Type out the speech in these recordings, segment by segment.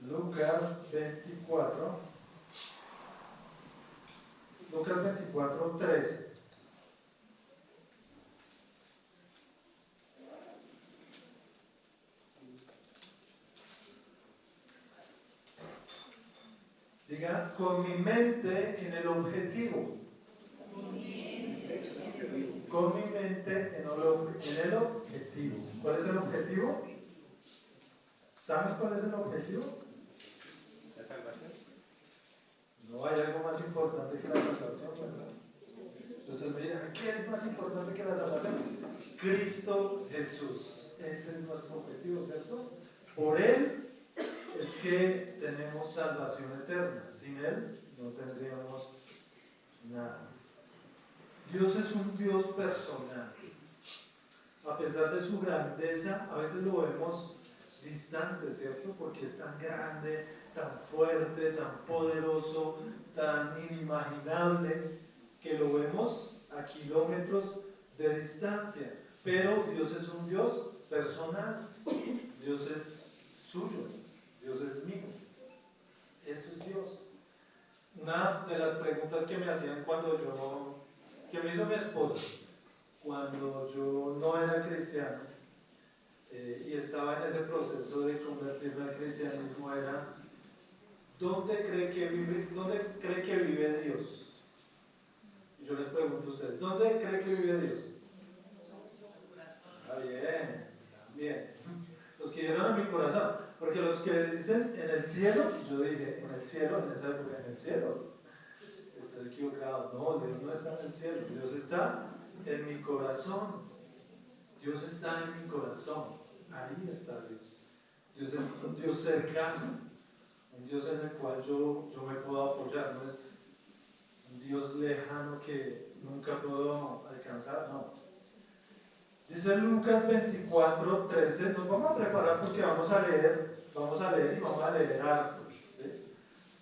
Lucas 24, Lucas 24, 13. Diga, con mi mente en el objetivo. Con mi mente en el objetivo. ¿Cuál es el objetivo? ¿Sabes cuál es el objetivo? La salvación. No hay algo más importante que la salvación, ¿verdad? Entonces me dirán, ¿qué es más importante que la salvación? Cristo Jesús. Ese es nuestro objetivo, ¿cierto? Por Él es que tenemos salvación eterna. Sin Él no tendríamos nada. Dios es un Dios personal. A pesar de su grandeza, a veces lo vemos distante, ¿cierto? Porque es tan grande, tan fuerte, tan poderoso, tan inimaginable, que lo vemos a kilómetros de distancia. Pero Dios es un Dios personal. Dios es suyo. Dios es mío. Eso es Dios. Una de las preguntas que me hacían que me hizo mi esposa, cuando yo no era cristiano y estaba en ese proceso de convertirme al cristianismo, era: ¿dónde cree que vive Dios? Y yo les pregunto a ustedes, ¿dónde cree que vive Dios? Ah, bien, bien. Los que llegaron a mi corazón, porque los que dicen en el cielo, yo dije, en el cielo, en esa época, en el cielo, estoy equivocado. No, Dios no está en el cielo, Dios está en mi corazón. Dios está en mi corazón, ahí está Dios. Dios es un Dios cercano, un Dios en el cual yo me puedo apoyar, no es un Dios lejano que nunca puedo alcanzar, no. Dice Lucas 24, 13, nos vamos a preparar porque vamos a leer y vamos a leer algo, ¿sí?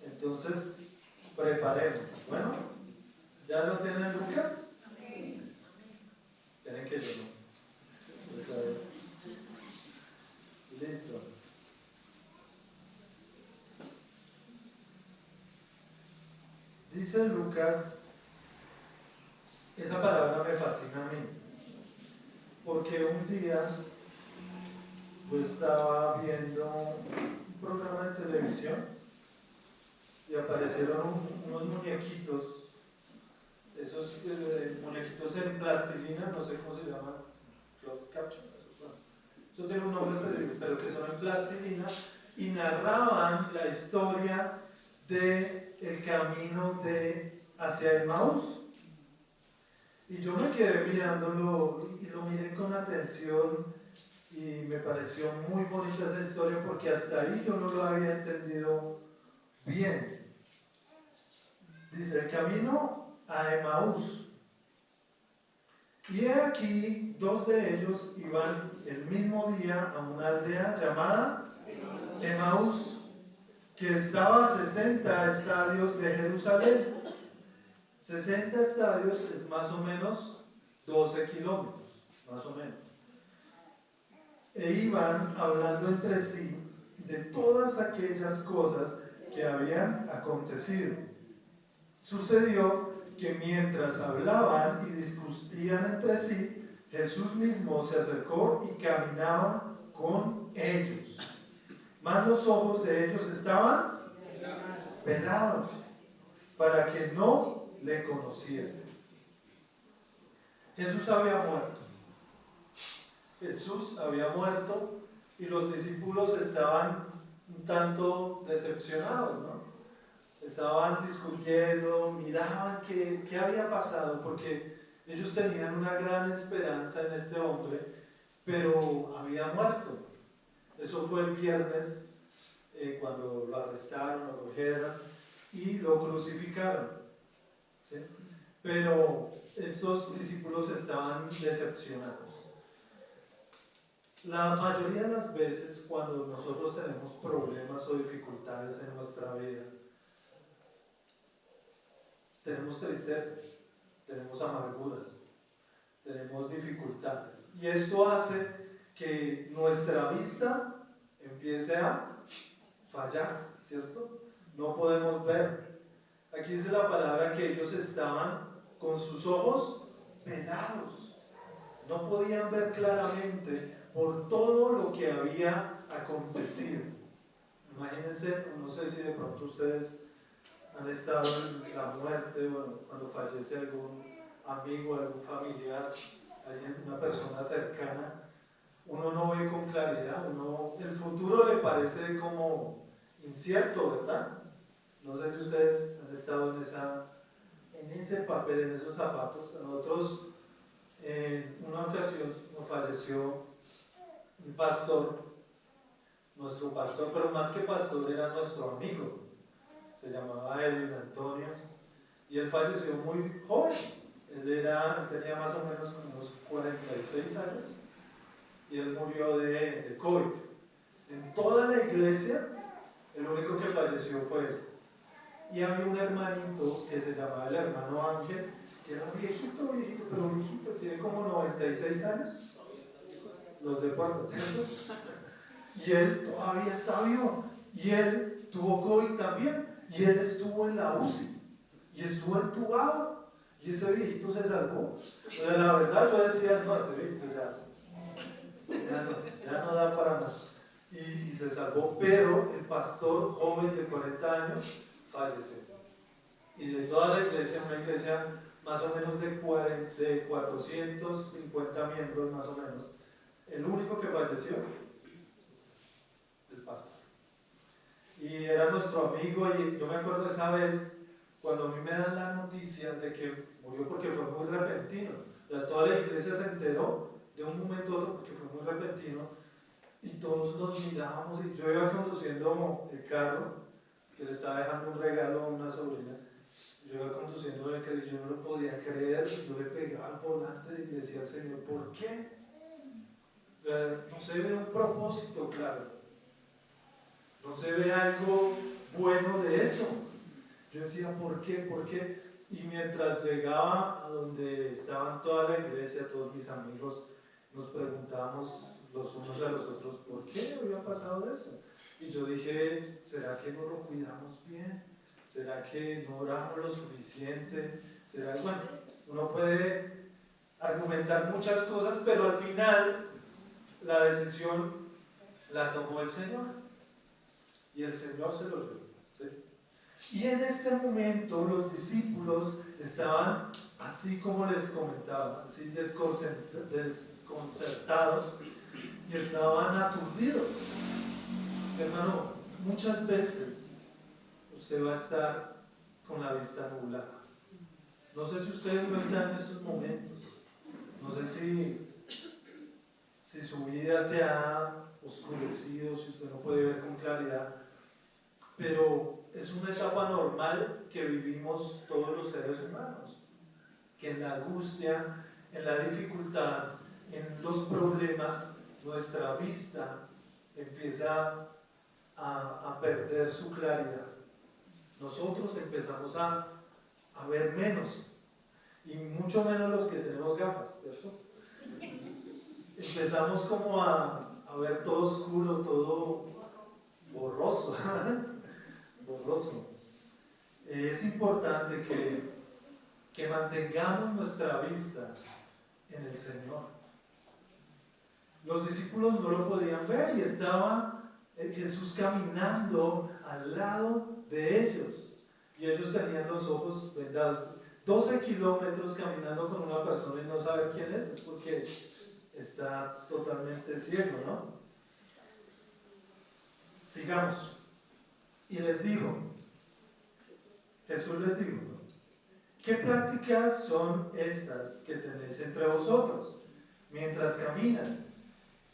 Entonces, preparemos. Bueno, ¿ya lo tienen Lucas? Tienen que yo no. Listo. Dice Lucas, esa palabra me fascina a mí, porque un día yo estaba viendo un programa de televisión y aparecieron unos muñequitos, esos muñequitos en plastilina, no sé cómo se llaman, cloth caption, eso tiene un nombre específico, pero que son en plastilina, y narraban la historia del camino hacia Emmaús. Y yo me quedé mirándolo y lo miré con atención y me pareció muy bonita esa historia porque hasta ahí yo no lo había entendido bien. Dice, el camino a Emaús. Y he aquí, dos de ellos iban el mismo día a una aldea llamada Emaús, que estaba a 60 estadios de Jerusalén. 60 estadios es más o menos 12 kilómetros, más o menos. E iban hablando entre sí de todas aquellas cosas que habían acontecido. Sucedió que mientras hablaban y discutían entre sí, Jesús mismo se acercó y caminaba con ellos. Mas los ojos de ellos estaban velados para que no le conociesen. Jesús había muerto. Jesús había muerto y los discípulos estaban un tanto decepcionados, ¿no? Estaban discutiendo, miraban qué había pasado, porque ellos tenían una gran esperanza en este hombre, pero había muerto. Eso fue el viernes, cuando lo arrestaron, lo cogieron y lo crucificaron, ¿sí? Pero estos discípulos estaban decepcionados. La mayoría de las veces cuando nosotros tenemos problemas o dificultades en nuestra vida, tenemos tristezas, tenemos amarguras, tenemos dificultades. Y esto hace que nuestra vista empiece a fallar, ¿cierto? No podemos ver. Aquí dice la palabra que ellos estaban con sus ojos velados. No podían ver claramente por todo lo que había acontecido. Imagínense, no sé si de pronto ustedes han estado en la muerte, bueno, cuando fallece algún amigo, algún familiar, alguien, una persona cercana, uno no ve con claridad, el futuro le parece como incierto, ¿verdad? No sé si ustedes han estado en ese papel, en esos zapatos. A nosotros, en una ocasión, nos falleció un pastor, nuestro pastor, pero más que pastor era nuestro amigo, se llamaba Edwin Antonio, y él falleció muy joven. Él tenía más o menos como unos 46 años, y él murió de COVID. En toda la iglesia, el único que falleció fue él. Y había un hermanito que se llamaba el hermano Ángel, que era viejito, pero viejito, tiene como 96 años, los de Puerto, ¿cierto? Y él todavía está vivo, y él tuvo COVID también, y él estuvo en la UCI, y estuvo entubado, y ese viejito se salvó. O sea, la verdad yo decía, no, ese viejito ya no da para más. Y se salvó, pero el pastor joven de 40 años falleció. Y de toda la iglesia, una iglesia más o menos de 450 miembros más o menos, el único que falleció, el pastor. Y era nuestro amigo, y yo me acuerdo esa vez cuando a mí me dan la noticia de que murió, porque fue muy repentino. O sea, toda la iglesia se enteró de un momento a otro porque fue muy repentino, y todos nos mirábamos, y yo iba conduciendo el carro, que le estaba dejando un regalo a una sobrina. Yo iba conduciendo el carro y yo no lo podía creer, yo le pegaba al volante y le decía al Señor, ¿por qué? No se ve un propósito claro, no se ve algo bueno de eso. Yo decía, ¿por qué? ¿Por qué? Y mientras llegaba a donde estaban toda la iglesia, todos mis amigos, nos preguntábamos los unos a los otros, ¿por qué había pasado eso? Y yo dije, ¿será que no lo cuidamos bien? ¿Será que no oramos lo suficiente? ¿Será que, bueno, uno puede argumentar muchas cosas, pero al final la decisión la tomó el Señor, y el Señor se lo dio, ¿sí? Y en este momento los discípulos estaban, así como les comentaba, así desconcertados, y estaban aturdidos. Hermano, muchas veces usted va a estar con la vista nublada. No sé si usted no está en estos momentos. No sé si su vida se ha oscurecido, si usted no puede ver con claridad. Pero es una etapa normal que vivimos todos los seres humanos. Que en la angustia, en la dificultad, en los problemas, nuestra vista empieza a perder su claridad. Nosotros empezamos a ver menos, y mucho menos los que tenemos gafas, ¿cierto? Empezamos como a ver todo oscuro, todo borroso, borroso. Es importante que mantengamos nuestra vista en el Señor. Los discípulos no lo podían ver y estaba Jesús caminando al lado de ellos, y ellos tenían los ojos vendados. 12 kilómetros caminando con una persona y no saber quién es porque está totalmente ciego, ¿no? Sigamos. Y les dijo, Jesús les dijo, ¿qué prácticas son estas que tenéis entre vosotros mientras caminan?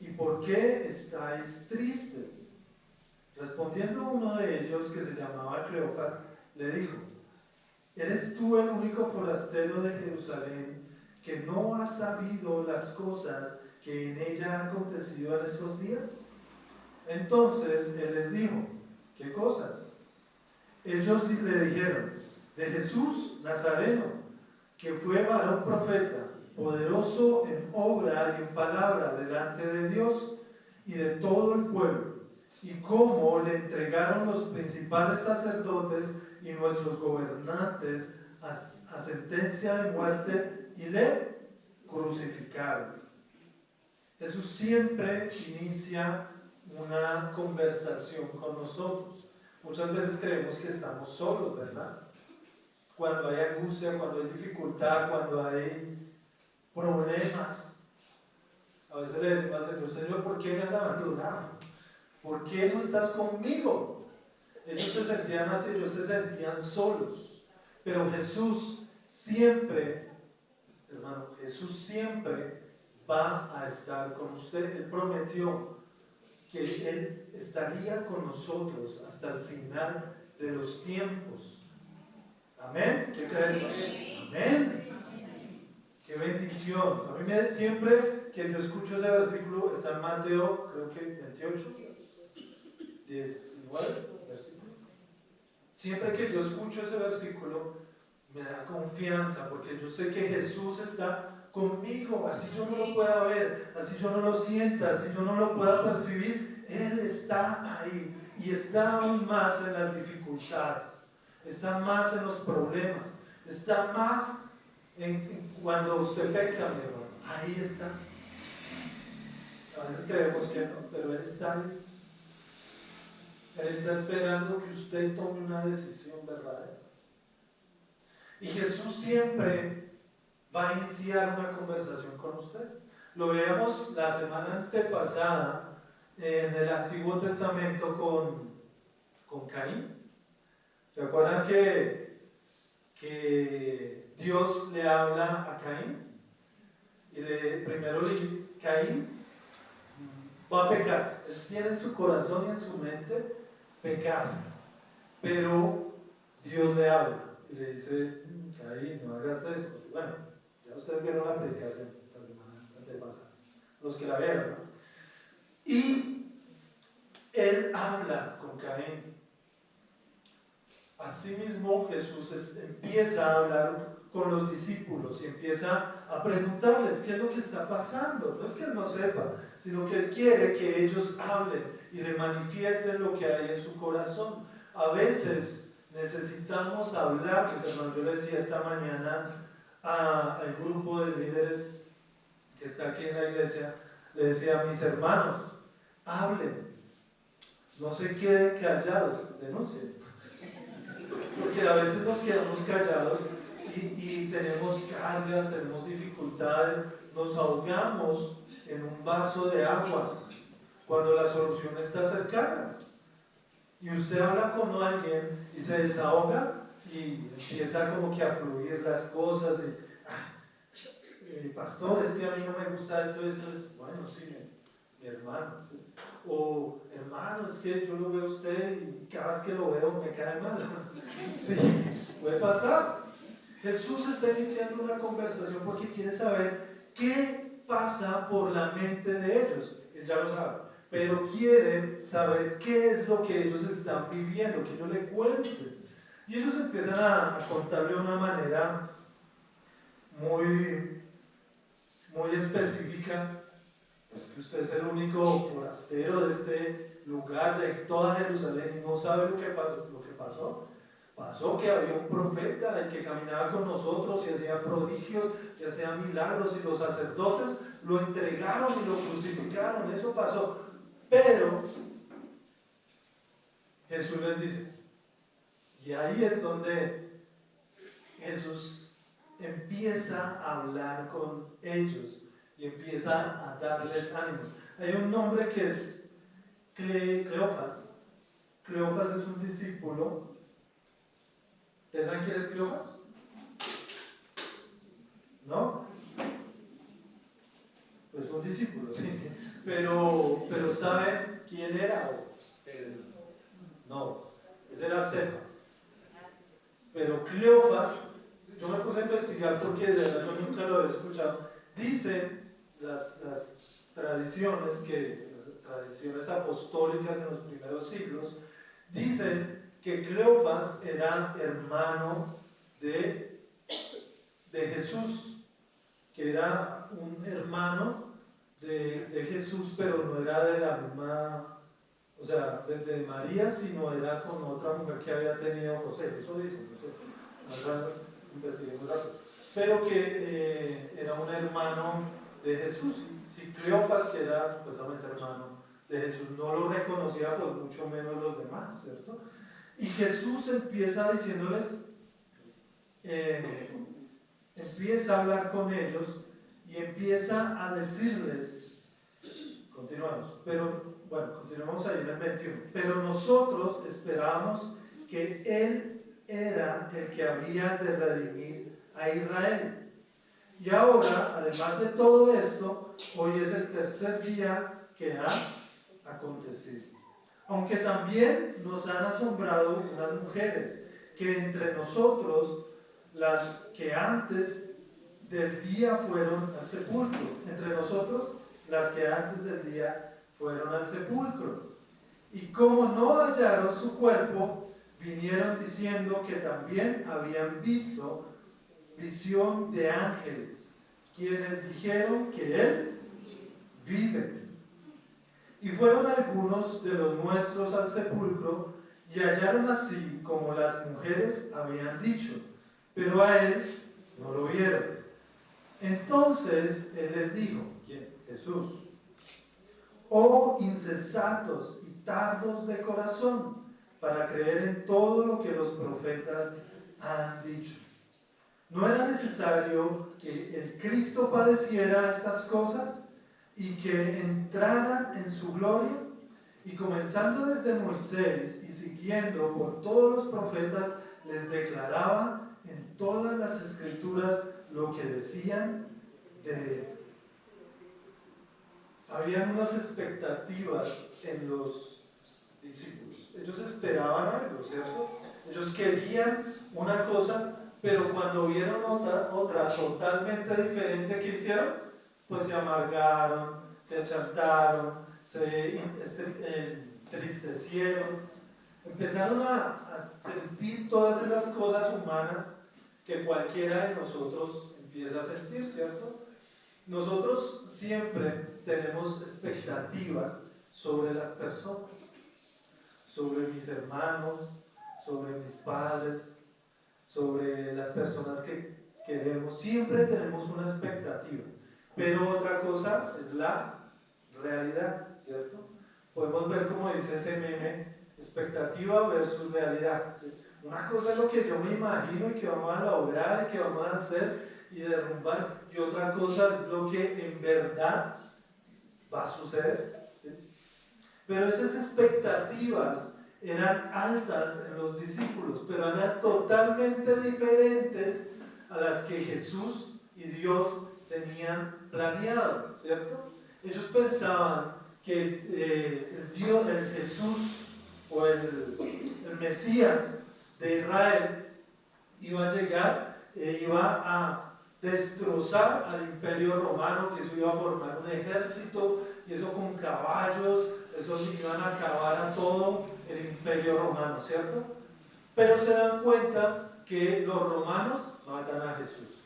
¿Y por qué estáis tristes? Respondiendo uno de ellos, que se llamaba Cleofas, le dijo, ¿eres tú el único forastero de Jerusalén que no ha sabido las cosas que en ella han acontecido en estos días? Entonces él les dijo, ¿qué cosas? Ellos le dijeron, de Jesús Nazareno, que fue varón profeta, poderoso en obra y en palabra delante de Dios y de todo el pueblo, y cómo le entregaron los principales sacerdotes y nuestros gobernantes a sentencia de muerte y le crucificaron. Jesús siempre inicia una conversación con nosotros. Muchas veces creemos que estamos solos, ¿verdad? Cuando hay angustia, cuando hay dificultad, cuando hay problemas, a veces le decimos al Señor: Señor, ¿por qué me has abandonado? ¿Por qué no estás conmigo? Ellos se sentían así, ellos se sentían solos. Pero Jesús siempre, hermano, Jesús siempre va a estar con usted. Él prometió que Él estaría con nosotros hasta el final de los tiempos. Amén. ¿Qué crees? Amén. Qué bendición. A mí siempre que yo escucho ese versículo, está en Mateo, creo que 28, 19, versículo. Siempre que yo escucho ese versículo, me da confianza, porque yo sé que Jesús está conmigo, así yo no lo pueda ver, así yo no lo sienta, así yo no lo pueda percibir, Él está ahí, y está aún más en las dificultades, está más en los problemas, está más en cuando usted peca, mi hermano, ahí está. A veces creemos que no, pero Él está ahí. Él está esperando que usted tome una decisión verdadera. Y Jesús siempre va a iniciar una conversación con usted. Lo veíamos la semana antepasada en el Antiguo Testamento con Caín. ¿Se acuerdan que Dios le habla a Caín? Y primero Caín va a pecar. Él tiene en su corazón y en su mente pecar. Pero Dios le habla y le dice: Caín, no hagas eso. Bueno, ya ustedes vieron la predicación la semana antepasada, los que la vieron, ¿no? Y él habla con Caín. Asimismo, Jesús empieza a hablar con los discípulos y empieza a preguntarles qué es lo que está pasando. No es que él no sepa, sino que él quiere que ellos hablen y le manifiesten lo que hay en su corazón. A veces necesitamos hablar, mis hermanos. Yo le decía esta mañana al grupo de líderes que está aquí en la iglesia, le decía a mis hermanos: hablen, no se queden callados, denuncien. Porque a veces nos quedamos callados y tenemos cargas, tenemos dificultades, nos ahogamos en un vaso de agua cuando la solución está cercana. Y usted habla con alguien y se desahoga y empieza como que a fluir las cosas. Pastor, es que a mí no me gusta esto. Bueno, sí, mi hermano. O hermano, es que yo lo veo a usted y cada vez que lo veo me cae mal. Sí, puede pasar. Jesús está iniciando una conversación porque quiere saber qué pasa por la mente de ellos. Él ya lo sabe, pero quiere saber qué es lo que ellos están viviendo, que ellos le cuenten. Y ellos empiezan a contarle de una manera muy, muy específica. Pues que usted es el único forastero de este lugar, de toda Jerusalén, y no sabe lo que pasó. Pasó que había un profeta, el que caminaba con nosotros y hacía prodigios, y hacía milagros, y los sacerdotes lo entregaron y lo crucificaron. Eso pasó. Pero Jesús les dice, y ahí es donde Jesús empieza a hablar con ellos y empieza a darles ánimos. Hay un nombre que es Cleofas. Cleofas es un discípulo. ¿Ustedes saben quién es Cleofas? ¿No? Pues un discípulo, sí. Pero ¿saben quién era? No, ese era Cefas. Pero Cleofas, yo me puse a investigar porque de verdad yo nunca lo había escuchado. Dicen las tradiciones, las tradiciones apostólicas en los primeros siglos, dicen que Cleofas era hermano de Jesús, que era un hermano de Jesús, pero no era de la misma, o sea, de María, sino era con otra mujer que había tenido José, eso dice, no sé, ahora investiguemos datos, pero que era un hermano de Jesús, si Cleofas, que era supuestamente hermano de Jesús, no lo reconocía, pues mucho menos los demás, ¿cierto? Y Jesús empieza diciéndoles, empieza a hablar con ellos y empieza a decirles, continuamos, pero bueno, continuamos ahí en el 21, pero nosotros esperábamos que Él era el que había de redimir a Israel. Y ahora, además de todo esto, hoy es el tercer día que ha acontecido. Aunque también nos han asombrado unas mujeres, que entre nosotros, las que antes del día fueron al sepulcro, entre nosotros, las que antes del día fueron al sepulcro. Y como no hallaron su cuerpo, vinieron diciendo que también habían visto visión de ángeles, quienes dijeron que Él vive. Y fueron algunos de los nuestros al sepulcro y hallaron así como las mujeres habían dicho, pero a Él no lo vieron. Entonces Él les dijo, ¿quién? Jesús, oh insensatos y tardos de corazón, para creer en todo lo que los profetas han dicho. ¿No era necesario que el Cristo padeciera estas cosas y que entraran en su gloria? Y comenzando desde Moisés y siguiendo por todos los profetas, les declaraba en todas las escrituras lo que decían de él. Habían unas expectativas en los discípulos. Ellos esperaban algo, ¿cierto? Ellos querían una cosa, pero cuando vieron otra totalmente diferente, ¿qué hicieron? Pues se amargaron, se achantaron, se entristecieron, empezaron a sentir todas esas cosas humanas que cualquiera de nosotros empieza a sentir, ¿cierto? Nosotros siempre tenemos expectativas sobre las personas, sobre mis hermanos, sobre mis padres, sobre las personas que queremos. Siempre tenemos una expectativa, pero otra cosa es la realidad, ¿cierto? Podemos ver, como dice ese meme, expectativa versus realidad. ¿Sí? Una cosa es lo que yo me imagino y que vamos a lograr y que vamos a hacer y derrumbar, y otra cosa es lo que en verdad va a suceder. ¿Sí? Pero esas expectativas eran altas en los discípulos, pero eran totalmente diferentes a las que Jesús y Dios tenían planeado, ¿cierto? Ellos pensaban que el Dios, el Jesús o el Mesías de Israel iba a llegar e iba a destrozar al imperio romano, que eso iba a formar un ejército, y eso con caballos, eso iban a acabar a todo el imperio romano, ¿cierto? Pero se dan cuenta que los romanos matan a Jesús.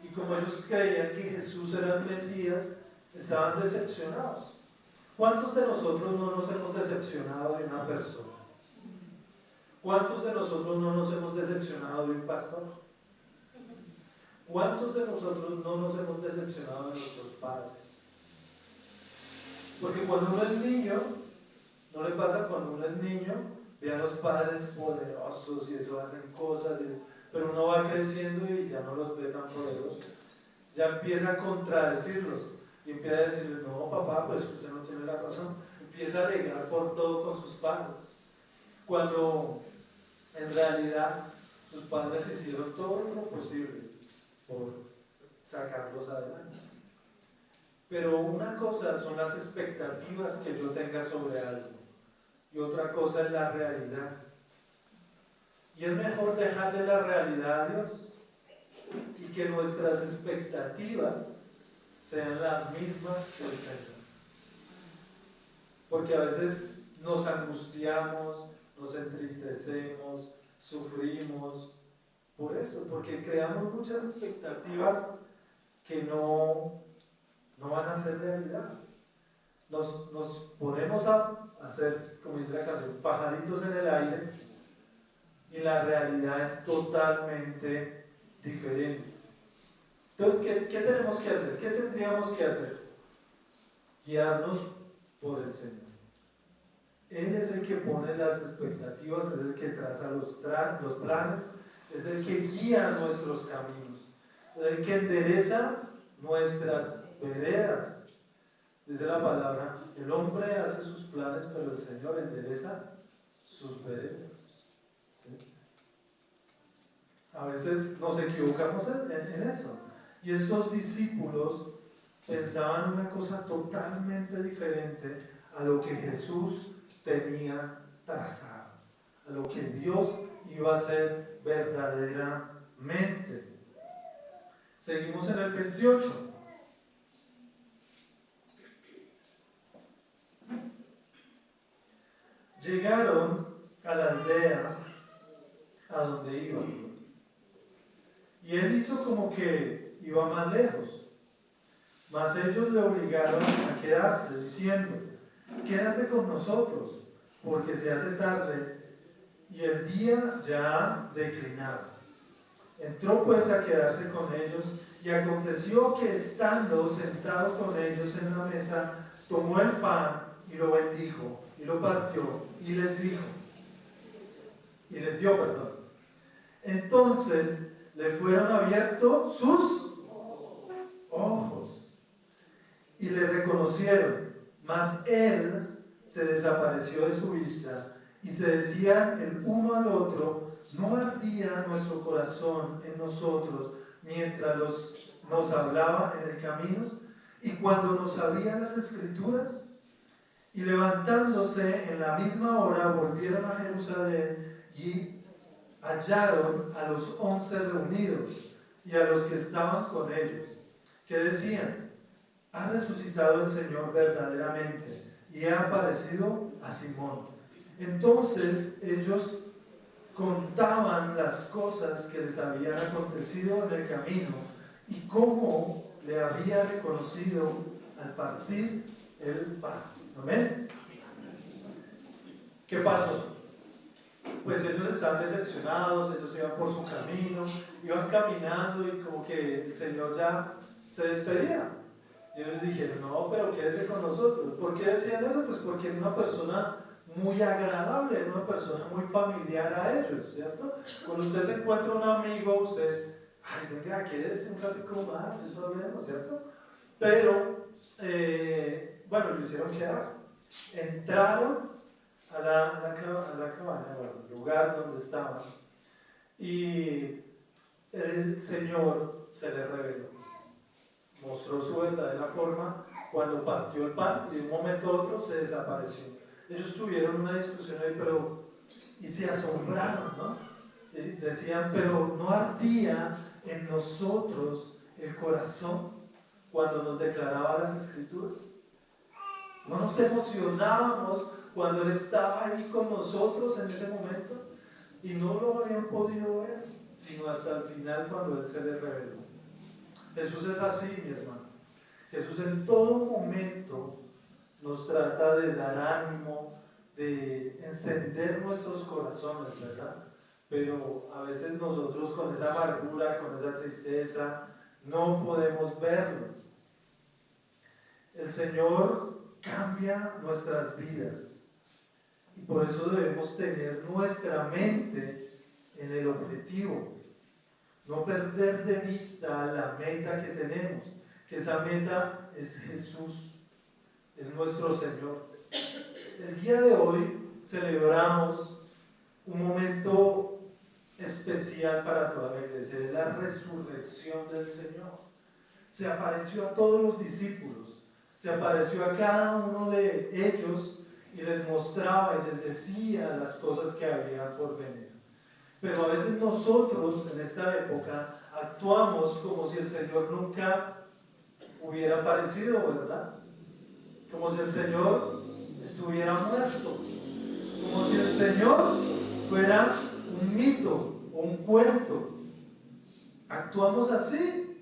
Y como ellos creían que Jesús era el Mesías, estaban decepcionados. ¿Cuántos de nosotros no nos hemos decepcionado de una persona? ¿Cuántos de nosotros no nos hemos decepcionado de un pastor? ¿Cuántos de nosotros no nos hemos decepcionado de nuestros padres? Porque cuando uno es niño, ¿no le pasa cuando uno es niño? Ve a los padres poderosos y eso hacen cosas, pero uno va creciendo y ya no los ve tan poderosos. Ya empieza a contradecirlos y empieza a decirles, no papá, pues usted no tiene la razón. Empieza a alegar por todo con sus padres. Cuando en realidad sus padres hicieron todo lo posible por sacarlos adelante. Pero una cosa son las expectativas que yo tenga sobre algo y otra cosa es la realidad. Y es mejor dejarle la realidad a Dios y que nuestras expectativas sean las mismas que el Señor. Porque a veces nos angustiamos, nos entristecemos, sufrimos por eso, porque creamos muchas expectativas que no van a ser realidad. Nos ponemos a ser, como dice la canción, pajaritos en el aire, y la realidad es totalmente diferente. Entonces, ¿qué tenemos que hacer? ¿Qué tendríamos que hacer? Guiarnos por el Señor. Él es el que pone las expectativas, es el que traza los planes, es el que guía nuestros caminos, es el que endereza nuestras veredas. Dice la palabra, el hombre hace sus planes, pero el Señor endereza sus veredas. ¿Sí? A veces nos equivocamos en eso. Y estos discípulos pensaban una cosa totalmente diferente a lo que Jesús tenía trazado, a lo que Dios iba a hacer verdaderamente. Seguimos en el 28. Llegaron a la aldea a donde iban. Y él hizo como que iba más lejos. Mas ellos le obligaron a quedarse, diciendo, quédate con nosotros, porque se hace tarde y el día ya ha declinado. Entró pues a quedarse con ellos, y aconteció que estando sentado con ellos en la mesa, tomó el pan y lo bendijo, y lo partió, y les dio, perdón. Entonces le fueron abiertos sus ojos, y le reconocieron, mas él se desapareció de su vista, y se decían el uno al otro, ¿no ardía nuestro corazón en nosotros mientras nos hablaba en el camino? Y cuando nos abría las Escrituras, y levantándose en la misma hora volvieron a Jerusalén y hallaron a los 11 reunidos y a los que estaban con ellos, que decían, ha resucitado el Señor verdaderamente y ha aparecido a Simón. Entonces ellos contaban las cosas que les habían acontecido en el camino y cómo le había reconocido al partir el pan. ¿Amén? ¿Qué pasó? Pues ellos estaban decepcionados, ellos iban por su camino, iban caminando y como que el Señor ya se despedía. Y ellos dijeron, no, pero quédese con nosotros. ¿Por qué decían eso? Pues porque era una persona muy agradable, era una persona muy familiar a ellos, ¿cierto? Cuando usted se encuentra un amigo, usted, ay, venga, quédese un ratico más, eso hablemos, ¿cierto? Pero, bueno, lo hicieron quedar. Entraron a la cabaña, bueno, al lugar donde estaban, y el Señor se les reveló. Mostró su verdadera forma cuando partió el pan y de un momento a otro se desapareció. Ellos tuvieron una discusión ahí, y se asombraron, ¿no? Decían, pero ¿no ardía en nosotros el corazón cuando nos declaraba las Escrituras? ¿No nos emocionábamos cuando Él estaba ahí con nosotros en ese momento? Y no lo habían podido ver, sino hasta el final cuando Él se les reveló. Jesús es así, mi hermano. Jesús en todo momento nos trata de dar ánimo, de encender nuestros corazones, ¿verdad? Pero a veces nosotros con esa amargura, con esa tristeza, no podemos verlo. El Señor cambia nuestras vidas y por eso debemos tener nuestra mente en el objetivo. No perder de vista la meta que tenemos, que esa meta es Jesús, es nuestro Señor. El día de hoy celebramos un momento especial para toda la iglesia, es la resurrección del Señor. Se apareció a todos los discípulos, se apareció a cada uno de ellos y les mostraba y les decía las cosas que habían por venir. Pero a veces nosotros en esta época actuamos como si el Señor nunca hubiera aparecido, ¿verdad? Como si el Señor estuviera muerto, como si el Señor fuera un mito o un cuento. Actuamos así,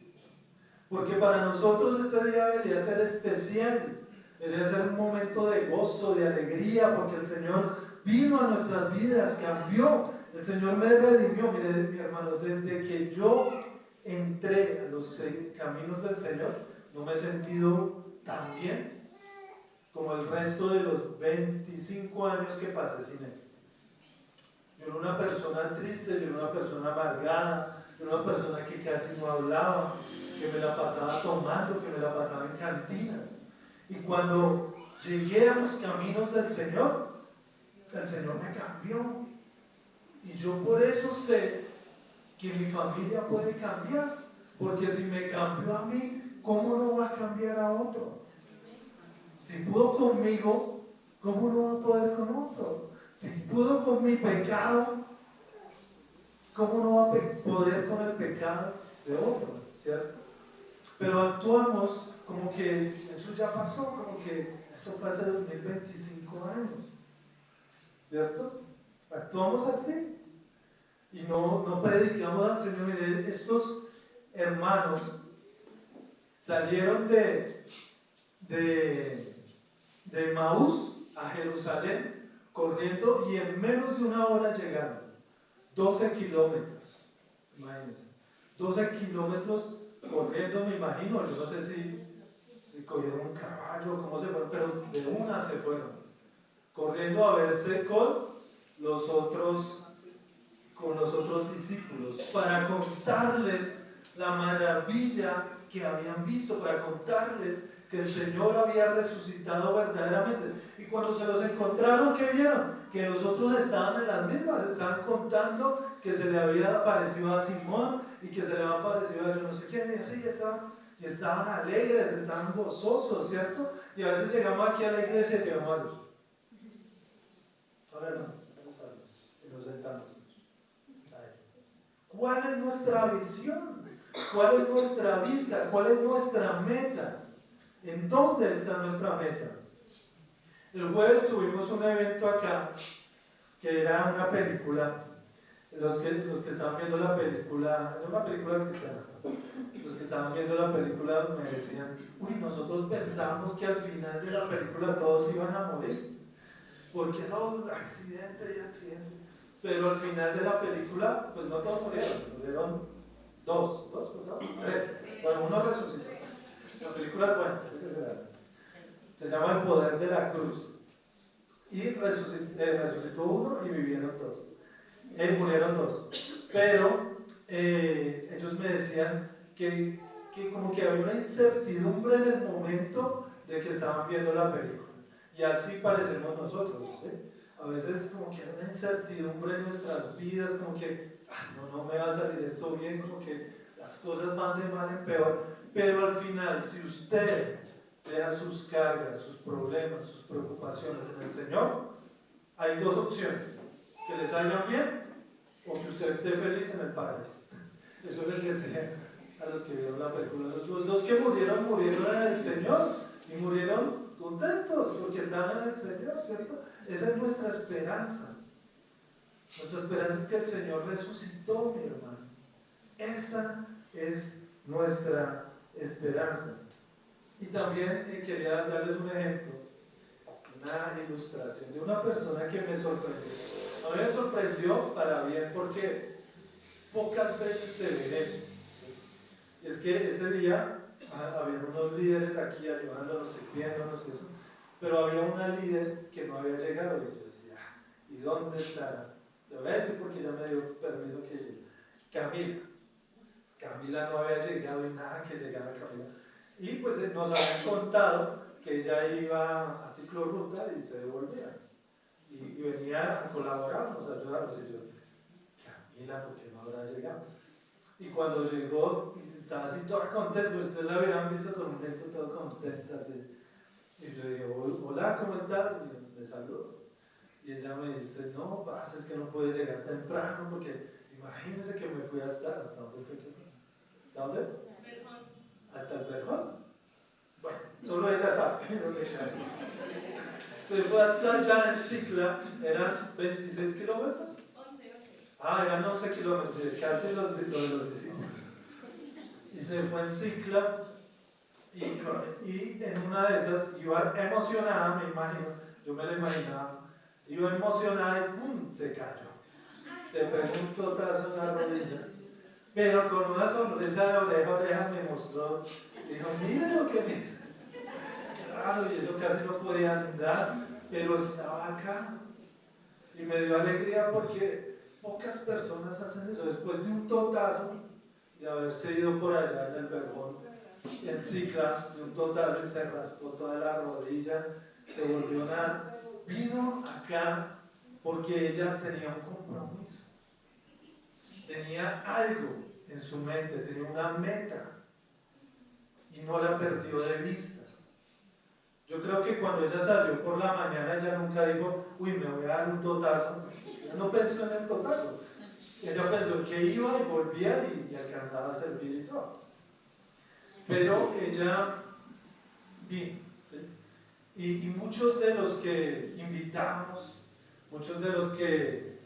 porque para nosotros este día debería ser especial, debería ser un momento de gozo, de alegría, porque el Señor vino a nuestras vidas, cambió, el Señor me redimió. Mire, mi hermano, desde que yo entré a los caminos del Señor, no me he sentido tan bien como el resto de los 25 años que pasé sin Él. Yo era una persona triste, yo era una persona amargada, yo era una persona que casi no hablaba, que me la pasaba tomando, que me la pasaba en cantinas. Y cuando llegué a los caminos del Señor, el Señor me cambió. Y yo por eso sé que mi familia puede cambiar. Porque si me cambió a mí, ¿cómo no va a cambiar a otro? Si pudo conmigo, ¿cómo no va a poder con otro? Si pudo con mi pecado, ¿cómo no va a poder con el pecado de otro? ¿Cierto? Pero actuamos como que eso ya pasó, como que eso fue hace 2025 años. ¿Cierto? Actuamos así y no predicamos al Señor. Mire, estos hermanos salieron de Maús a Jerusalén corriendo y en menos de una hora llegaron. 12 kilómetros, imagínense. 12 kilómetros corriendo, me imagino. Yo no sé si cogieron un caballo, cómo se fueron, pero de una se fueron. Corriendo a verse con los otros discípulos, para contarles la maravilla que habían visto, para contarles que el Señor había resucitado verdaderamente. Y cuando se los encontraron, ¿qué vieron? Que los otros estaban en las mismas, estaban contando que se le había aparecido a Simón y que se le había aparecido a yo no sé quién, y así estaban alegres, estaban gozosos, ¿cierto? Y a veces llegamos aquí a la iglesia y llegamos así. Ahora no, y nos sentamos. ¿Cuál es nuestra visión? ¿Cuál es nuestra vista? ¿Cuál es nuestra meta? ¿En dónde está nuestra meta? El jueves tuvimos un evento acá que era una película. Los que estaban viendo la película, era una película cristiana. Los que estaban viendo la película me decían, uy, nosotros pensábamos que al final de la película todos iban a morir, porque eso, accidente y accidente. Pero al final de la película, pues no todos murieron dos, tres. Bueno, uno resucitó. La película es buena, se llama El Poder de la Cruz. Y resucitó uno y vivieron dos. Murieron dos. Pero ellos me decían que como que había una incertidumbre en el momento de que estaban viendo la película. Y así parecemos nosotros, ¿sí? A veces como que hay una incertidumbre en nuestras vidas, como que no me va a salir esto bien, como que las cosas van de mal en peor. Pero al final, si usted deja sus cargas, sus problemas, sus preocupaciones en el Señor, hay dos opciones: que les salgan bien o que usted esté feliz en el paraíso. Eso les decía a los que vieron la película. Los dos que murieron en el Señor y murieron contentos porque estaban en el Señor, ¿cierto? Esa es nuestra esperanza. Nuestra esperanza es que el Señor resucitó, mi hermano. Esa es nuestra esperanza. Y también quería darles un ejemplo, una ilustración de una persona que me sorprendió. A mí me sorprendió para bien porque pocas veces se ve eso. Y es que ese día había unos líderes aquí ayudándonos, sirviéndonos y eso, pero había una líder que no había llegado y yo decía, ¿y dónde estará? Le voy a decir porque ya me dio permiso que llegue. Camila no había llegado y nada que llegara Camila. Y pues nos habían contado que ella iba a ciclorruta y se devolvía. Y venía a colaborarnos, a ayudarnos. Y yo, Camila, ¿por qué no habrá llegado? Y cuando llegó, estaba así toda contenta, ustedes la hubieran visto con un gesto todo contenta. Así. Y yo digo, hola, ¿cómo estás? Y me saludo. Y ella me dice, no, pasa, es que no pude llegar temprano porque imagínense que me fui ¿hasta dónde fue que fue? ¿Hasta dónde? Verjón. ¿Hasta el Verjón? Bueno, solo ella sabe dónde queda. Se fue hasta allá en Cicla, eran 26 kilómetros. 11. Eran 11 kilómetros, casi los de los discípulos. Y se fue en Cicla Y en una de esas iba emocionada, me imagino, yo me la imaginaba, iba emocionada y ¡pum! Se cayó. Se pegó un totazo en la rodilla. Pero con una sonrisa de oreja a oreja me mostró, dijo, mire lo que me hizo. Claro, y eso casi no podía andar, pero estaba acá. Y me dio alegría porque pocas personas hacen eso. Después de un totazo, de haberse ido por allá en el Vergón, en cicla, de un totazo y se raspó toda la rodilla, se volvió a dar. Vino acá porque ella tenía un compromiso, tenía algo en su mente, tenía una meta y no la perdió de vista. Yo creo que cuando ella salió por la mañana, ella nunca dijo, uy, me voy a dar un totazo. Ella no pensó en el totazo. Ella pensó que iba y volvía y alcanzaba a servir y todo. Pero ella vino, ¿sí? Y muchos de los que invitamos, muchos de los que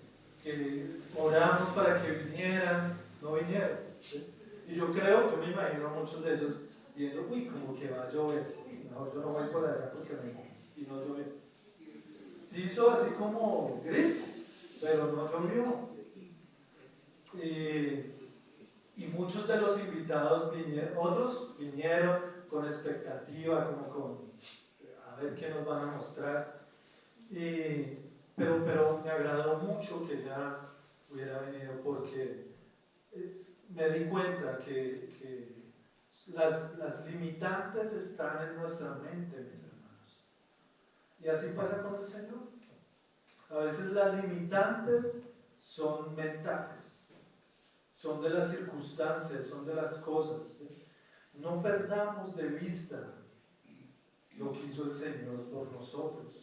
oramos para que vinieran, no vinieron, ¿sí? Y yo creo, yo me imagino a muchos de ellos viendo, uy, como que va a llover, mejor yo no voy por allá porque y no llovió. Se hizo así como gris, pero no llovió. Y muchos de los invitados vinieron, otros vinieron con expectativa, como con a ver qué nos van a mostrar. Pero me agradó mucho que ya hubiera venido porque me di cuenta que las limitantes están en nuestra mente, mis hermanos. Y así pasa con el Señor. A veces las limitantes son mentales, son de las circunstancias, son de las cosas. ¿Sí? No perdamos de vista lo que hizo el Señor por nosotros,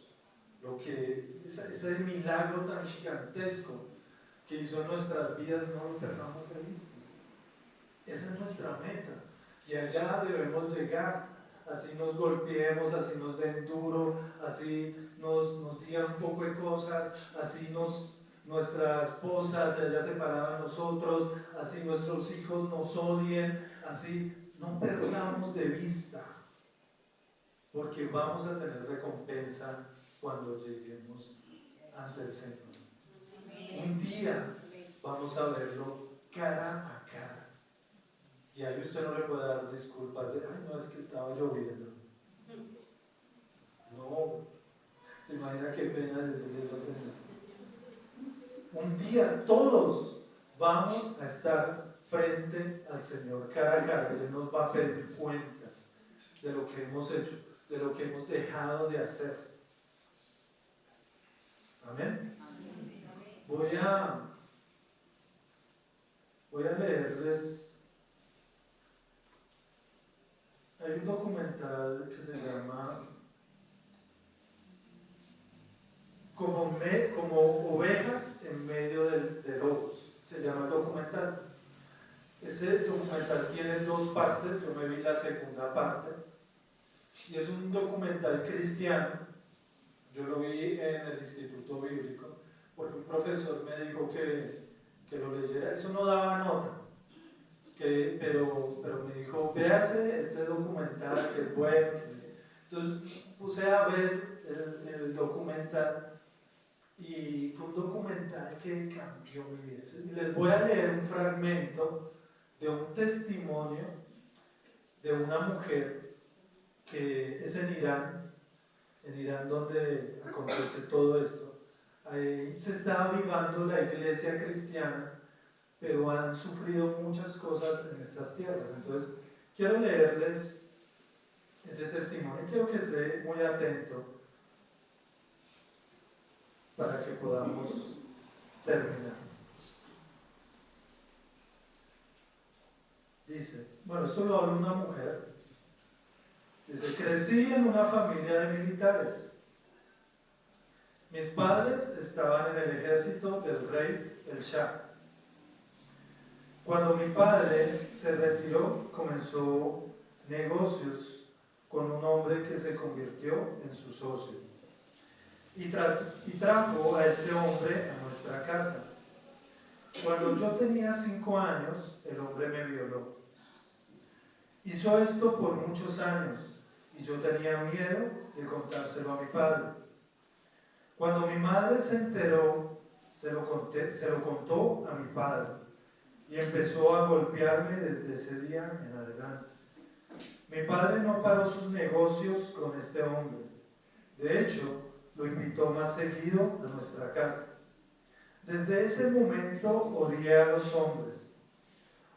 ese milagro tan gigantesco que hizo en nuestras vidas, no lo perdamos de vista. Esa es nuestra meta y allá debemos llegar. Así nos golpeemos, así nos den duro, así nos digan un poco de cosas, así nuestra esposa se haya separado de nosotros, así nuestros hijos nos odien, así no perdamos de vista, porque vamos a tener recompensa cuando lleguemos ante el Señor. Un día vamos a verlo cara a cara. Y ahí usted no le puede dar disculpas de, ay, no, es que estaba lloviendo. No, se imagina qué pena decirle eso al Señor. Un día todos vamos a estar frente al Señor cara a cara. Él nos va a pedir cuentas de lo que hemos hecho, de lo que hemos dejado de hacer. Amén. Voy a leerles. Hay un documental que se llama como ovejas en medio de lobos. Se llama el documental. Ese documental tiene dos partes, yo me vi la segunda parte. Y es un documental cristiano. Yo lo vi en el Instituto Bíblico, porque un profesor me dijo que lo leyera. Eso no daba nota. Pero me dijo, véase este documental que es bueno. Entonces puse a ver el documental y fue un documental que cambió mi vida. Y les voy a leer un fragmento de un testimonio de una mujer que es en Irán donde acontece todo esto. Ahí se está avivando la iglesia cristiana, pero han sufrido muchas cosas en estas tierras. Entonces, quiero leerles ese testimonio. Quiero que esté muy atento para que podamos terminar. Dice, bueno, esto lo habla una mujer. Dice, crecí en una familia de militares. Mis padres estaban en el ejército del rey el Shah. Cuando mi padre se retiró, comenzó negocios con un hombre que se convirtió en su socio. Y trajo a este hombre a nuestra casa. Cuando yo tenía 5 años, el hombre me violó. Hizo esto por muchos años y yo tenía miedo de contárselo a mi padre. Cuando mi madre se enteró, se lo contó a mi padre y empezó a golpearme desde ese día en adelante. Mi padre no paró sus negocios con este hombre. De hecho, lo invitó más seguido a nuestra casa. Desde ese momento odié a los hombres,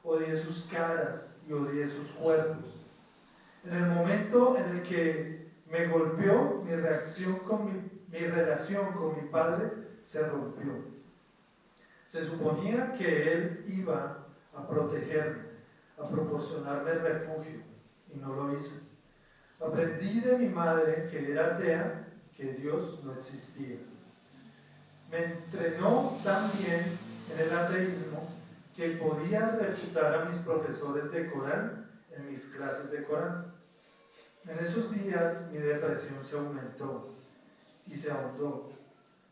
odié sus caras y odié sus cuerpos. En el momento en el que me golpeó, mi relación con mi padre se rompió. Se suponía que él iba a protegerme, a proporcionarme refugio, y no lo hizo. Aprendí de mi madre, que era atea, que Dios no existía. Me entrenó tan bien en el ateísmo que podía refutar a mis profesores de Corán en mis clases de Corán. En esos días mi depresión se aumentó y se ahondó.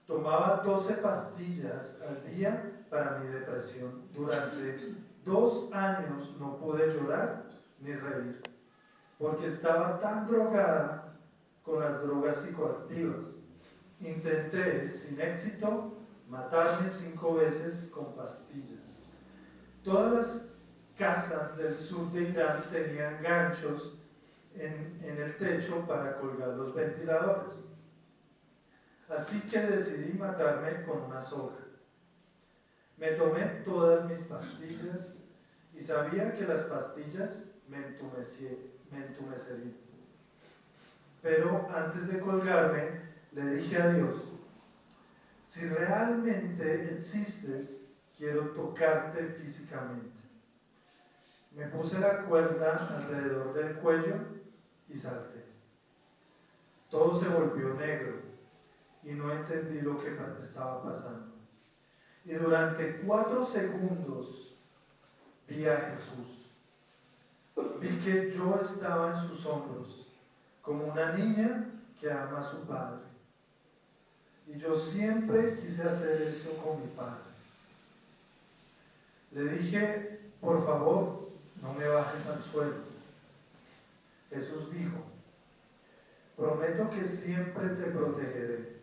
Tomaba 12 pastillas al día para mi depresión. Durante 2 años no pude llorar ni reír, porque estaba tan drogada con las drogas psicoactivas. Intenté, sin éxito, matarme 5 veces con pastillas. Todas las casas del sur de Irán tenían ganchos en el techo para colgar los ventiladores. Así que decidí matarme con una soga. Me tomé todas mis pastillas y sabía que las pastillas me entumecerían. Pero antes de colgarme, le dije a Dios: si realmente existes, quiero tocarte físicamente. Me puse la cuerda alrededor del cuello y salté. Todo se volvió negro y no entendí lo que estaba pasando. Y durante 4 segundos vi a Jesús. Vi que yo estaba en sus hombros, como una niña que ama a su padre. Y yo siempre quise hacer eso con mi padre. Le dije: por favor, no me bajes al suelo. Jesús dijo: prometo que siempre te protegeré.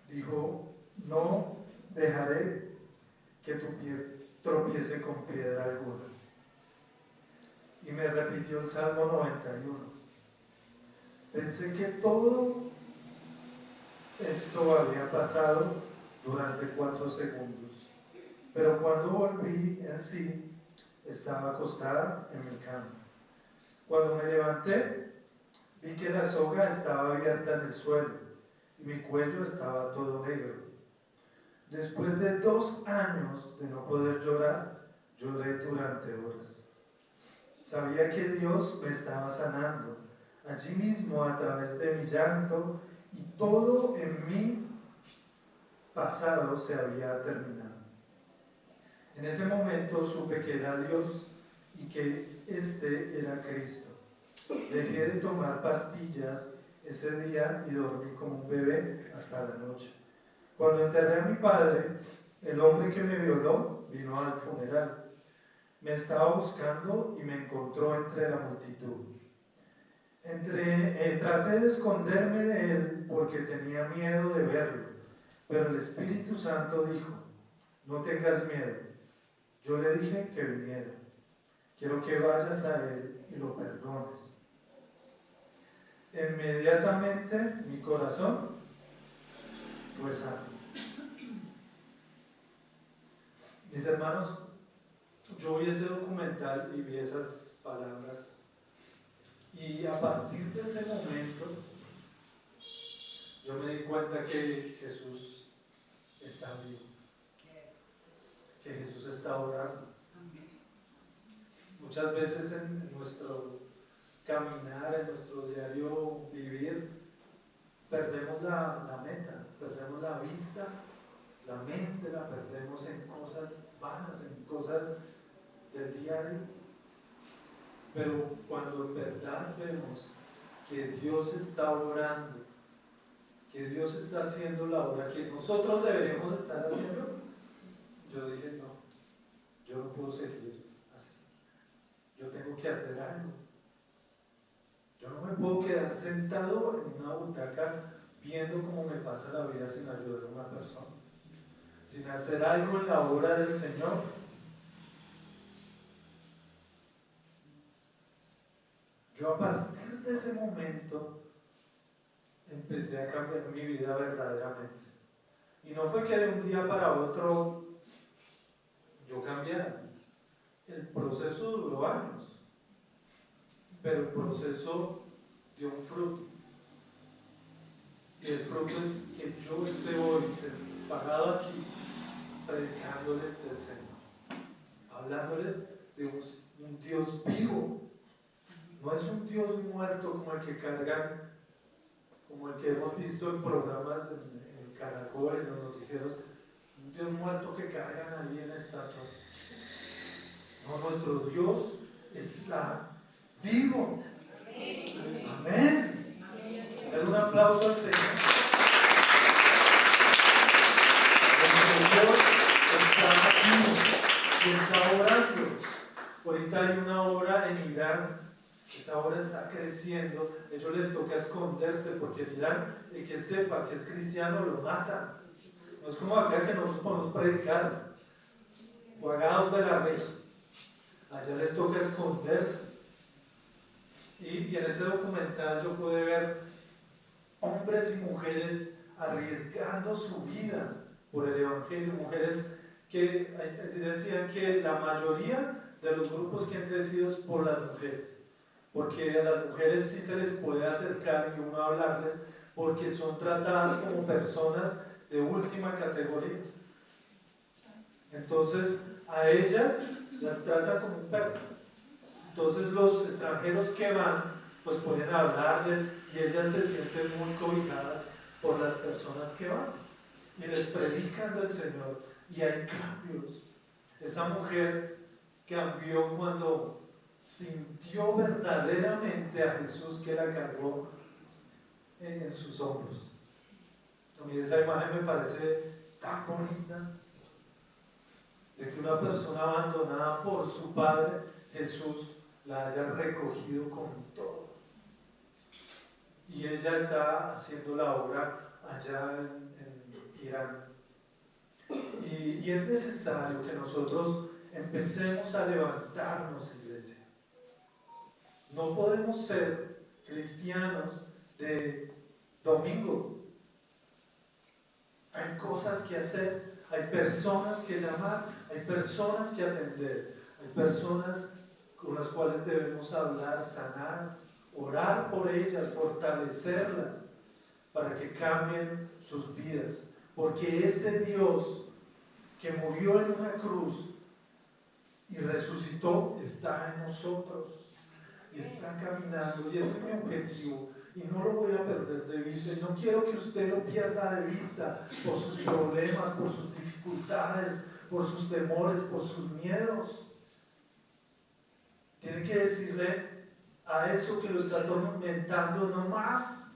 Dijo: no dejaré que tu pie tropiece con piedra alguna. Y me repitió el Salmo 91. Pensé que todo esto había pasado durante 4 segundos, pero cuando volví en sí, estaba acostada en mi cama. Cuando me levanté, vi que la soga estaba abierta en el suelo y mi cuello estaba todo negro. Después de 2 años de no poder llorar, lloré durante horas. Sabía que Dios me estaba sanando, allí mismo a través de mi llanto, y todo en mi pasado se había terminado. En ese momento supe que era Dios y que este era Cristo. Dejé de tomar pastillas ese día y dormí como un bebé hasta la noche. Cuando enterré a mi padre, el hombre que me violó vino al funeral. Me estaba buscando y me encontró entre la multitud. Traté de esconderme de él porque tenía miedo de verlo, pero el Espíritu Santo dijo: no tengas miedo. Yo le dije que viniera. Quiero que vayas a él y lo perdones. Inmediatamente mi corazón fue sano. Mis hermanos, yo vi ese documental y vi esas palabras, y a partir de ese momento yo me di cuenta que Jesús está vivo, que Jesús está orando. Muchas veces en nuestro caminar, en nuestro diario vivir, perdemos la meta, perdemos la vista, la mente la perdemos en cosas vanas, en cosas del diario. Pero cuando en verdad vemos que Dios está orando, que Dios está haciendo la obra que nosotros deberíamos estar haciendo, yo dije: no, yo no puedo seguir así. yo tengo que hacer algo. Yo no me puedo quedar sentado en una butaca viendo cómo me pasa la vida sin ayudar a una persona, sin hacer algo en la obra del Señor. Yo a partir de ese momento empecé a cambiar mi vida verdaderamente. Y no fue que de un día para otro yo cambiara. El proceso duró años, pero el proceso dio un fruto. Y el fruto es que yo esté hoy parado aquí predicándoles del Señor, hablándoles de un Dios vivo. No es un Dios muerto como el que cargan, como el que hemos visto en programas en el Caracol, en los noticieros, un Dios muerto que cargan ahí en estatuas. No, nuestro Dios está vivo. Amén. Dar un aplauso al Señor. Nuestro Dios está vivo y está orando. Ahorita hay una obra en Irán. Esa obra está creciendo. A ellos les toca esconderse porque en Irán el que sepa que es cristiano lo matan. No es como acá que nosotros podemos predicar pagados de la risa. Allá les toca esconderse. Y en este documental yo pude ver hombres y mujeres arriesgando su vida por el Evangelio, mujeres que decían que la mayoría de los grupos que han crecido es por las mujeres, porque a las mujeres sí se les puede acercar y uno hablarles, porque son tratadas como personas de última categoría. Entonces a ellas las tratan como un perro. Entonces los extranjeros que van, pues pueden hablarles y ellas se sienten muy cobijadas por las personas que van y les predican del Señor y hay cambios. Esa mujer cambió cuando sintió verdaderamente a Jesús que la cargó en sus hombros. A mí esa imagen me parece tan bonita, de que una persona abandonada por su Padre, Jesús, la haya recogido con todo. Y ella está haciendo la obra allá en Irán. Y es necesario que nosotros empecemos a levantarnos, iglesia. No podemos ser cristianos de domingo. Hay cosas que hacer, hay personas que llamar, hay personas que atender, hay personas con las cuales debemos hablar, sanar, orar por ellas, fortalecerlas para que cambien sus vidas. Porque ese Dios que murió en una cruz y resucitó está en nosotros y está caminando, y ese es mi objetivo y no lo voy a perder de vista, y no quiero que usted lo pierda de vista por sus problemas, por sus dificultades, por sus temores, por sus miedos. Tiene que decirle a eso que lo está atormentando: no más,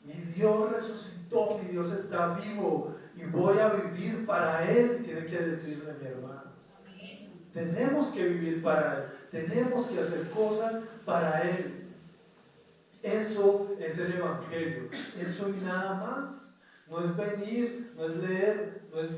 mi Dios resucitó, mi Dios está vivo y voy a vivir para Él. Tiene que decirle, mi hermano. Tenemos que vivir para Él, tenemos que hacer cosas para Él. Eso es el Evangelio, eso y nada más. No es venir, no es leer, no es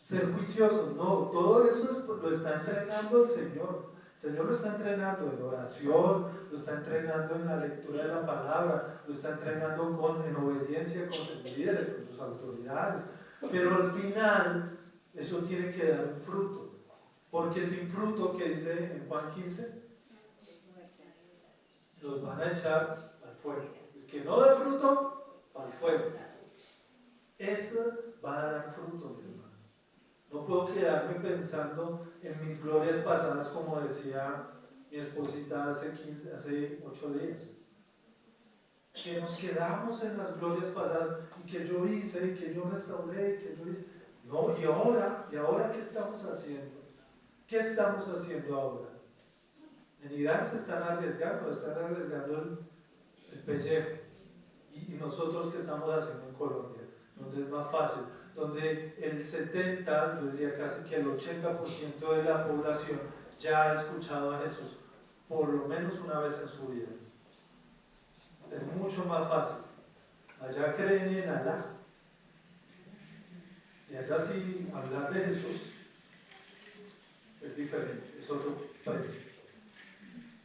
ser juicioso, no, todo eso lo está entrenando el Señor. El Señor lo está entrenando en oración, lo está entrenando en la lectura de la palabra, lo está entrenando en obediencia con sus líderes, con sus autoridades. Pero al final, eso tiene que dar un fruto. Porque sin fruto, que dice en Juan 15, los van a echar al fuego. El que no dé fruto, al fuego. Eso va a dar fruto, mi hermano. No puedo quedarme pensando en mis glorias pasadas, como decía mi esposita hace 8 días. Que nos quedamos en las glorias pasadas y que yo hice, y que yo restauré, y que yo hice. No, y ahora ¿qué estamos haciendo? ¿Qué estamos haciendo ahora? En Irán se están arriesgando el pellejo. Y nosotros, ¿qué estamos haciendo en Colombia? Donde es más fácil, donde el 70, yo diría casi que el 80% de la población ya ha escuchado a Jesús. por lo menos una vez en su vida. Es mucho más fácil. Allá creen en Alá. Y allá sí hablar de Jesús es diferente, es otro precio.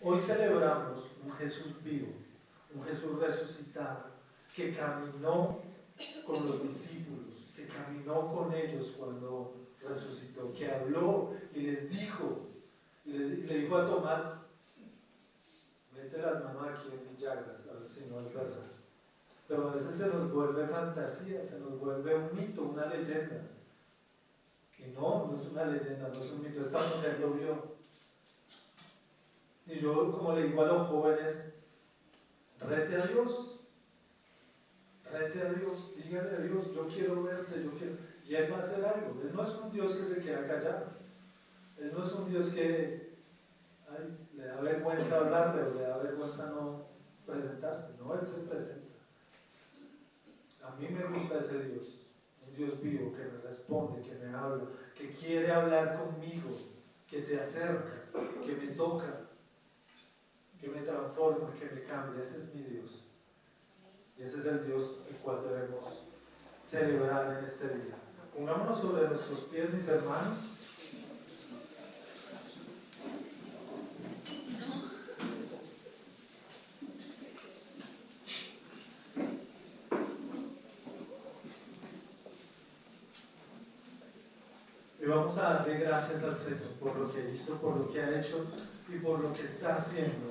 Hoy celebramos un Jesús vivo, un Jesús resucitado, que caminó con los discípulos, que caminó con ellos cuando resucitó, que habló y les dijo, le dijo a Tomás, mete las manos aquí en mis llagas, a ver si no es verdad. Pero a veces se nos vuelve fantasía, se nos vuelve un mito, una leyenda. Y no es una leyenda, no es un mito, esta mujer lo vio. Y yo, como le digo a los jóvenes, rete a Dios, dígale a Dios, yo quiero verte, yo quiero. Y Él va a hacer algo. Él no es un Dios que se queda callado. Él no es un Dios que le da vergüenza hablarle o le da vergüenza no presentarse. No, Él se presenta. A mí me gusta ese Dios. Un Dios vivo que me responde, que me habla, que quiere hablar conmigo, que se acerca, que me toca, que me transforma, que me cambia. Ese es mi Dios. Y ese es el Dios el cual debemos celebrar en este día. Pongámonos sobre nuestros pies, mis hermanos. Y vamos a darle gracias al Señor por lo que hizo, por lo que ha hecho y por lo que está haciendo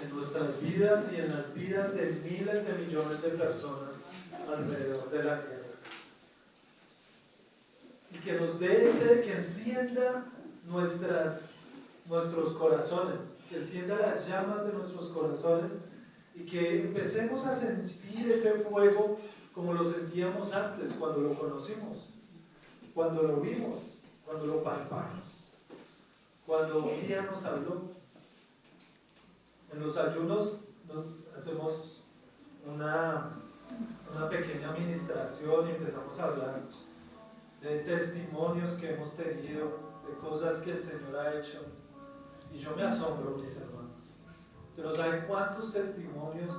en nuestras vidas y en las vidas de miles de millones de personas alrededor de la tierra. Y que nos dé ese, que encienda nuestros corazones, que encienda las llamas de nuestros corazones y que empecemos a sentir ese fuego como lo sentíamos antes, cuando lo conocimos, cuando lo vimos, cuando lo palpamos, cuando un día nos habló. En los ayunos hacemos una pequeña administración y empezamos a hablar de testimonios que hemos tenido, de cosas que el Señor ha hecho. Y yo me asombro, mis hermanos. Usted no sabe cuántos testimonios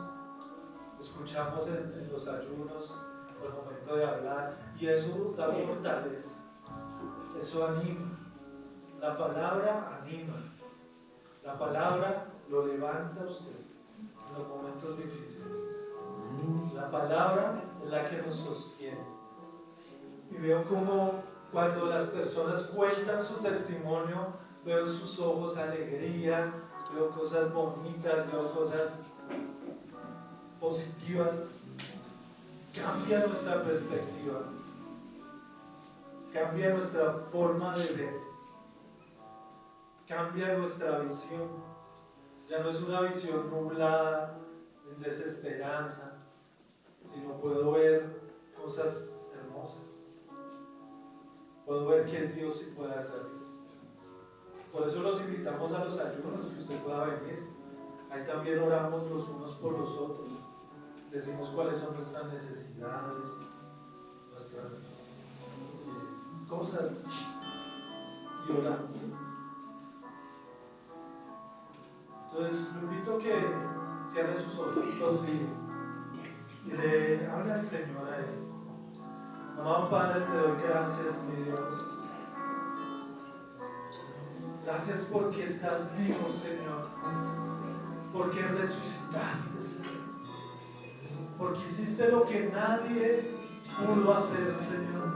escuchamos en los ayunos al momento de hablar, y eso da fortaleza, eso anima. La palabra anima, la palabra lo levanta a usted en los momentos difíciles. La palabra es la que nos sostiene. Y veo como cuando las personas cuentan su testimonio, veo en sus ojos alegría, veo cosas bonitas, veo cosas positivas. Cambia nuestra perspectiva, cambia nuestra forma de ver, cambia nuestra visión. Ya no es una visión nublada, en desesperanza, sino puedo ver cosas hermosas. Puedo ver que Dios sí puede hacerlo. Por eso los invitamos a los ayunos, que usted pueda venir. Ahí también oramos los unos por los otros. Decimos cuáles son nuestras necesidades, nuestras cosas, y oramos. Entonces, lo invito a que cierre sus ojitos y le hable al Señor a Él. Amado Padre, te doy gracias, mi Dios. Gracias porque estás vivo, Señor. Porque resucitaste, Señor. Porque hiciste lo que nadie pudo hacer, Señor.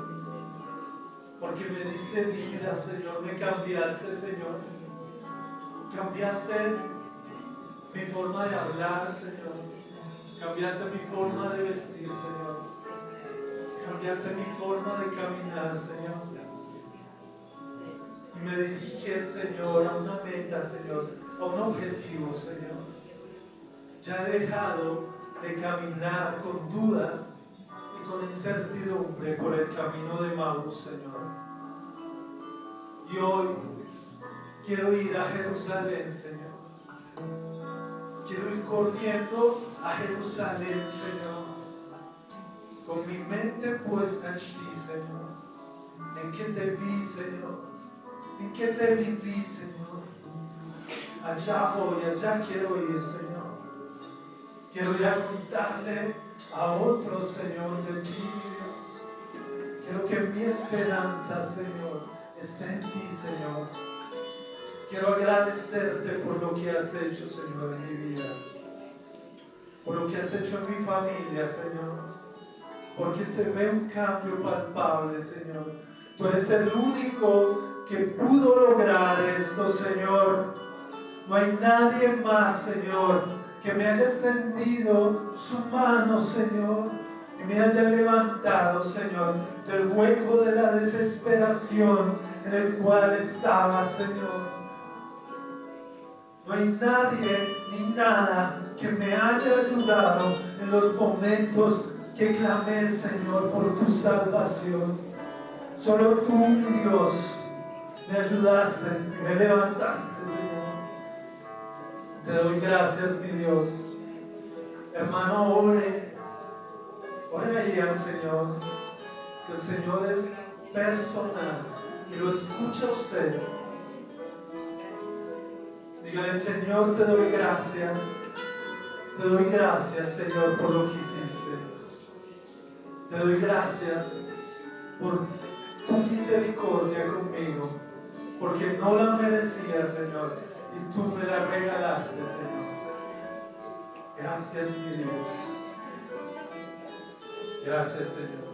Porque me diste vida, Señor. Me cambiaste, Señor. Cambiaste mi forma de hablar, Señor. Cambiaste mi forma de vestir, Señor. Cambiaste mi forma de caminar, Señor. Y me diriges, Señor, a una meta, Señor, a un objetivo, Señor. Ya he dejado de caminar con dudas y con incertidumbre por el camino de Maús, Señor. Y hoy quiero ir a Jerusalén, Señor. Quiero ir corriendo a Jerusalén, Señor, con mi mente puesta en ti, Señor, en que te vi, Señor, en que te viví, Señor. allá voy, allá quiero ir, Señor. Quiero ir a contarle a otros, Señor, de ti, Dios. Quiero que mi esperanza, Señor, esté en ti, Señor. Quiero agradecerte por lo que has hecho, Señor, en mi vida. Por lo que has hecho en mi familia, Señor. Porque se ve un cambio palpable, Señor. Tú eres el único que pudo lograr esto, Señor. No hay nadie más, Señor, que me haya extendido su mano, Señor, y me haya levantado, Señor, del hueco de la desesperación en el cual estaba, Señor. No hay nadie ni nada que me haya ayudado en los momentos que clamé, Señor, por tu salvación. Solo tú, mi Dios, me ayudaste y me levantaste, Señor. Te doy gracias, mi Dios. Hermano, ore ahí al Señor, que el Señor es personal y lo escucha usted. Dígale, Señor, te doy gracias. Te doy gracias, Señor, por lo que hiciste. Te doy gracias por tu misericordia conmigo, porque no la merecía, Señor, y tú me la regalaste, Señor. Gracias, mi Dios. Gracias, Señor.